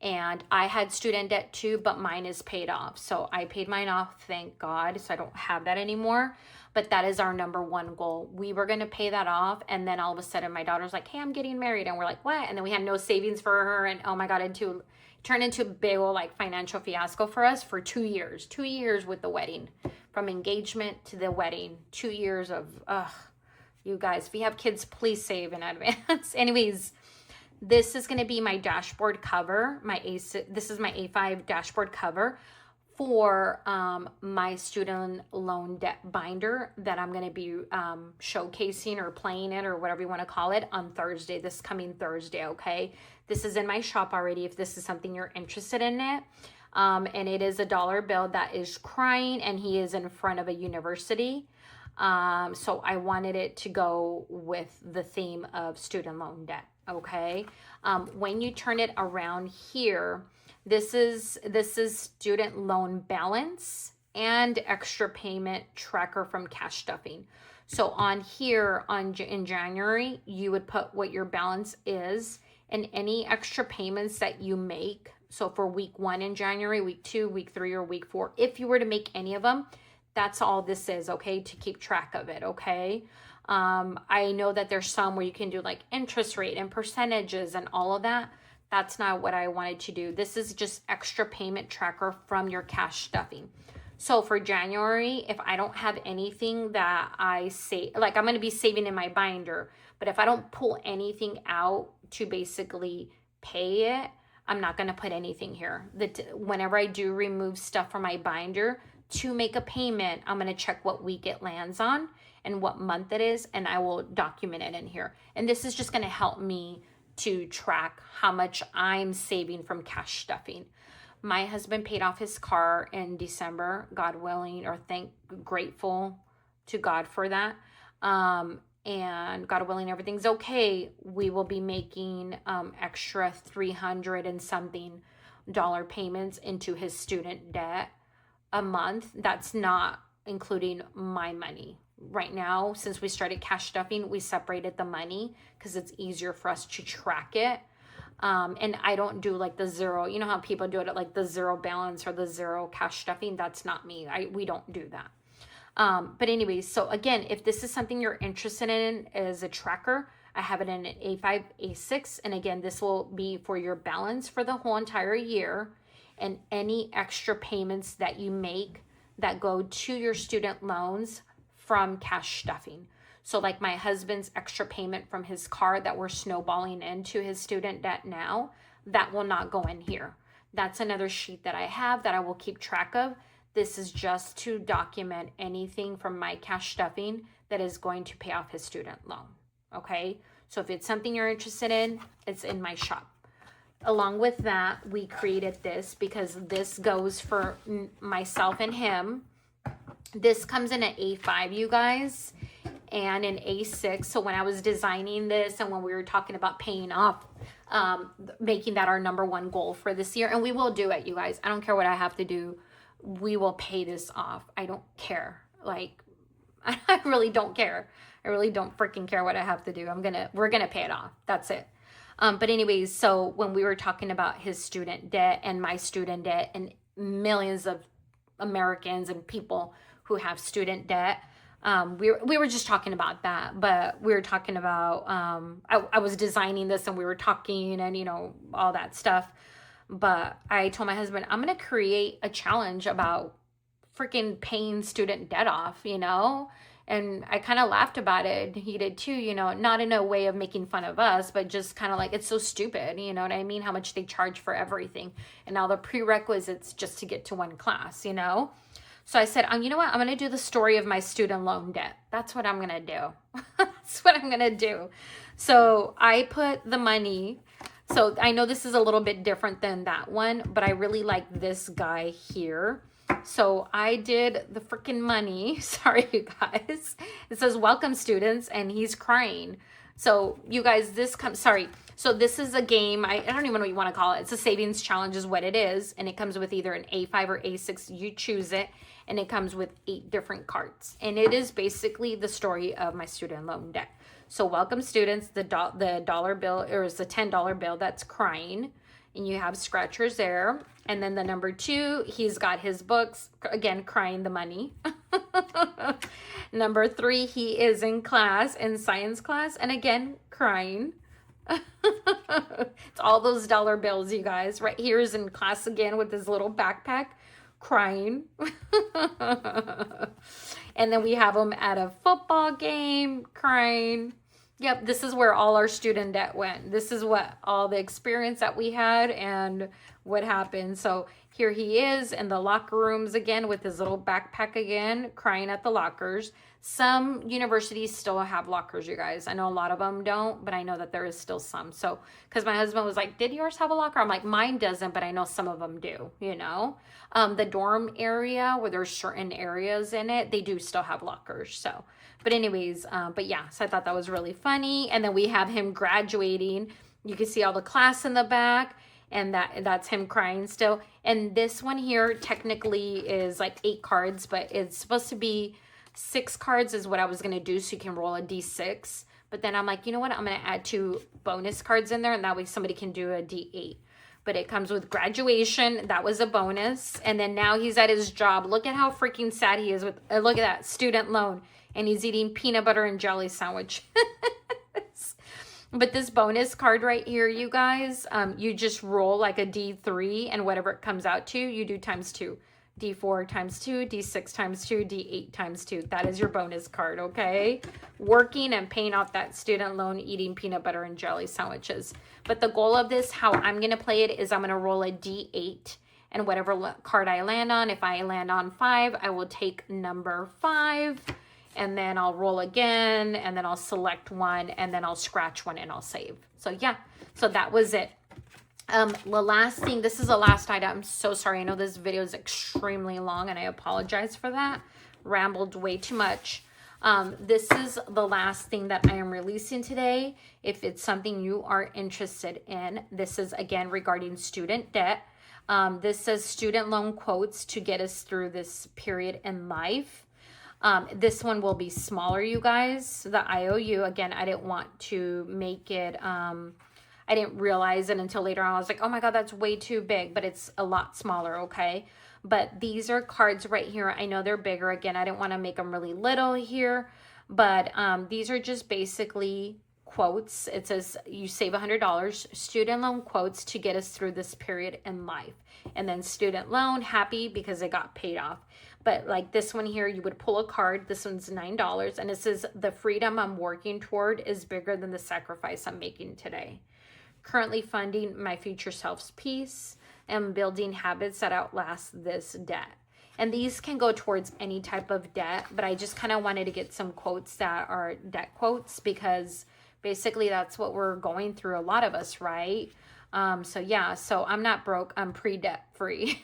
And I had student debt too, but mine is paid off. So I paid mine off, thank God. So I don't have that anymore. But that is our number one goal. We were going to pay that off. And then all of a sudden my daughter's like, hey, I'm getting married. And we're like, what? And then we had no savings for her. And oh my God, it turned into a big old like financial fiasco for us for 2 years. 2 years with the wedding. From engagement to the wedding. 2 years of, you guys, if you have kids, please save in advance. Anyways, this is going to be my dashboard cover. This is my A5 dashboard cover for my student loan debt binder that I'm going to be showcasing or playing it or whatever you want to call it on Thursday, this coming Thursday, okay? This is in my shop already if this is something you're interested in it. And it is a dollar bill that is crying and he is in front of a university. So I wanted it to go with the theme of student loan debt. Okay. When you turn it around here, this is student loan balance and extra payment tracker from cash stuffing. So on here in January, you would put what your balance is and any extra payments that you make. So for week 1 in January, week 2, week 3, or week 4, if you were to make any of them, that's all this is, okay, to keep track of it, okay? I know that there's some where you can do like interest rate and percentages and all of that. That's not what I wanted to do. This is just extra payment tracker from your cash stuffing. So for January, if I don't have anything that I say, like I'm going to be saving in my binder, but if I don't pull anything out to basically pay it, I'm not going to put anything here. Whenever I do remove stuff from my binder to make a payment, I'm going to check what week it lands on and what month it is, and I will document it in here. And this is just going to help me to track how much I'm saving from cash stuffing. My husband paid off his car in December, God willing, or grateful to God for that. And God willing, everything's okay. We will be making extra $300 and something payments into his student debt a month. That's not including my money. Right now, since we started cash stuffing, we separated the money because it's easier for us to track it. And I don't do like the zero, you know how people do it at like the zero balance or the zero cash stuffing. That's not me. We don't do that. But anyways, so again, if this is something you're interested in as a tracker, I have it in an A5, A6. And again, this will be for your balance for the whole entire year and any extra payments that you make that go to your student loans from cash stuffing. So like my husband's extra payment from his car that we're snowballing into his student debt now, that will not go in here. That's another sheet that I have that I will keep track of. This is just to document anything from my cash stuffing that is going to pay off his student loan. Okay, so if it's something you're interested in, it's in my shop. Along with that, we created this because this goes for myself and him. This comes in an A5, you guys, and an A6. So when I was designing this and when we were talking about paying off, making that our number one goal for this year, and we will do it, you guys. I don't care what I have to do. We will pay this off. I don't care. Like, I really don't care. I really don't freaking care what I have to do. We're gonna pay it off. That's it. But anyways, so when we were talking about his student debt and my student debt and millions of Americans and people who have student debt, we were just talking about that. But we were talking about, I was designing this and we were talking and, you know, all that stuff. But I told my husband, I'm going to create a challenge about freaking paying student debt off, you know? And I kind of laughed about it. He did too, you know, not in a way of making fun of us, but just kind of like, it's so stupid, you know what I mean? How much they charge for everything and all the prerequisites just to get to one class, you know? So I said, you know what? I'm going to do the story of my student loan debt. That's what I'm going to do. That's what I'm going to do. So I put the money. So I know this is a little bit different than that one, but I really like this guy here. So I did the freaking money. Sorry, you guys. It says, welcome students, and he's crying. So you guys, So this is a game. I don't even know what you want to call it. It's a savings challenge is what it is. And it comes with either an A5 or A6. You choose it. And it comes with 8 different cards. And it is basically the story of my student loan debt. So welcome students, the dollar bill, or is the $10 bill that's crying. and you have scratchers there. And then the number 2, he's got his books, again, crying the money. Number 3, he is in class, in science class, and again, crying. It's all those dollar bills, you guys. Right here is in class again with his little backpack, crying. And then we have him at a football game, crying. Yep, this is where all our student debt went. This is what all the experience that we had and what happened. So here he is in the locker rooms again with his little backpack again, crying at the lockers. Some universities still have lockers, you guys. I know a lot of them don't, but I know that there is still some. So, because my husband was like, did yours have a locker? I'm like, mine doesn't, but I know some of them do, you know. The dorm area where there's certain areas in it, they do still have lockers. So, but anyways, but yeah, so I thought that was really funny. And then we have him graduating. You can see all the class in the back, and that's him crying still. And this one here technically is like 8 cards, but it's supposed to be 6 cards is what I was going to do, so you can roll a D6. But then I'm like, you know what? I'm going to add 2 bonus cards in there, and that way somebody can do a D8. But it comes with graduation. That was a bonus. And then now he's at his job. Look at how freaking sad he is with, look at that, student loan. And he's eating peanut butter and jelly sandwich. But this bonus card right here, you guys, you just roll like a D3, and whatever it comes out to, you do times 2. D4 times 2, D6 times 2, D8 times 2. That is your bonus card, okay? Working and paying off that student loan, eating peanut butter and jelly sandwiches. But the goal of this, how I'm going to play it, is I'm going to roll a D8. And whatever card I land on, if I land on 5, I will take number 5. And then I'll roll again, and then I'll select one, and then I'll scratch one, and I'll save. So yeah, so that was it. The last thing, this is the last item. I'm so sorry. I know this video is extremely long, and I apologize for that. Rambled way too much. This is the last thing that I am releasing today. If it's something you are interested in, this is again regarding student debt. This says student loan quotes to get us through this period in life. This one will be smaller, you guys. The IOU, again, I didn't want to make it, I didn't realize it until later on. I was like, oh my God, that's way too big, but it's a lot smaller, okay? But these are cards right here. I know they're bigger. Again, I didn't want to make them really little here, but these are just basically quotes. It says you save $100, student loan quotes to get us through this period in life. And then student loan, happy because it got paid off. But like this one here, you would pull a card. This one's $9, and it says the freedom I'm working toward is bigger than the sacrifice I'm making today. Currently funding my future self's peace and building habits that outlast this debt. And these can go towards any type of debt, but I just kind of wanted to get some quotes that are debt quotes, because basically that's what we're going through, a lot of us, right? So yeah, so I'm not broke, I'm pre-debt free.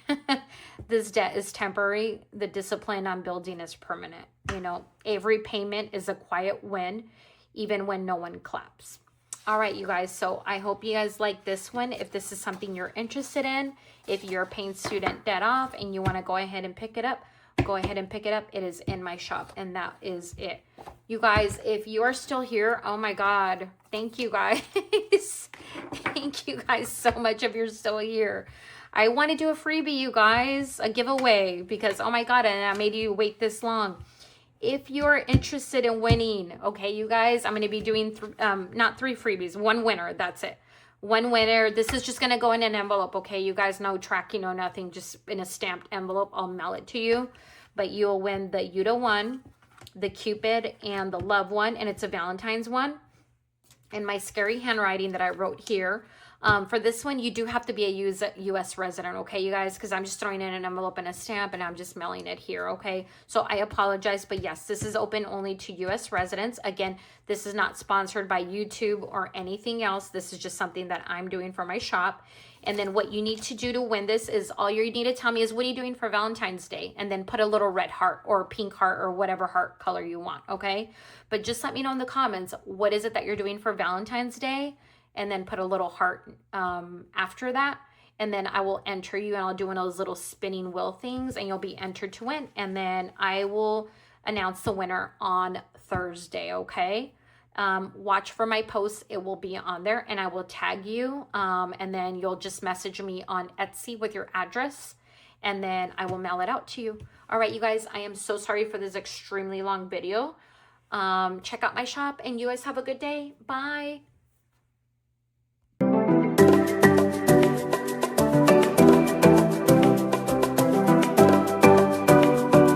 This debt is temporary. The discipline I'm building is permanent. You know, every payment is a quiet win, even when no one claps. All right, you guys, so I hope you guys like this one. If this is something you're interested in, if you're paying student debt off and you want to go ahead and pick it up, go ahead and pick it up. It is in my shop, and that is it. You guys, if you are still here, oh my God, thank you guys. Thank you guys so much if you're still here. I want to do a freebie, you guys, a giveaway, because oh my God, and I made you wait this long. If you're interested in winning, okay, you guys, I'm going to be doing not 3 freebies, 1 winner. That's it. 1 winner. This is just going to go in an envelope, okay? You guys, no tracking, no nothing, just in a stamped envelope. I'll mail it to you. But you'll win the Yuta one, the Cupid, and the Love one, and it's a Valentine's one. And my scary handwriting that I wrote here. For this one, you do have to be a U.S. resident, okay, you guys? Because I'm just throwing in an envelope and a stamp, and I'm just mailing it here, okay? So I apologize, but yes, this is open only to U.S. residents. Again, this is not sponsored by YouTube or anything else. This is just something that I'm doing for my shop. And then what you need to do to win this is, all you need to tell me is, what are you doing for Valentine's Day? And then put a little red heart or pink heart or whatever heart color you want, okay? But just let me know in the comments, what is it that you're doing for Valentine's Day? And then put a little heart after that. And then I will enter you, and I'll do one of those little spinning wheel things, and you'll be entered to win. And then I will announce the winner on Thursday, okay? watch for my posts. It will be on there and I will tag you. And then you'll just message me on Etsy with your address and then I will mail it out to you. All right, you guys, I am so sorry for this extremely long video. Check out my shop and you guys have a good day. Bye.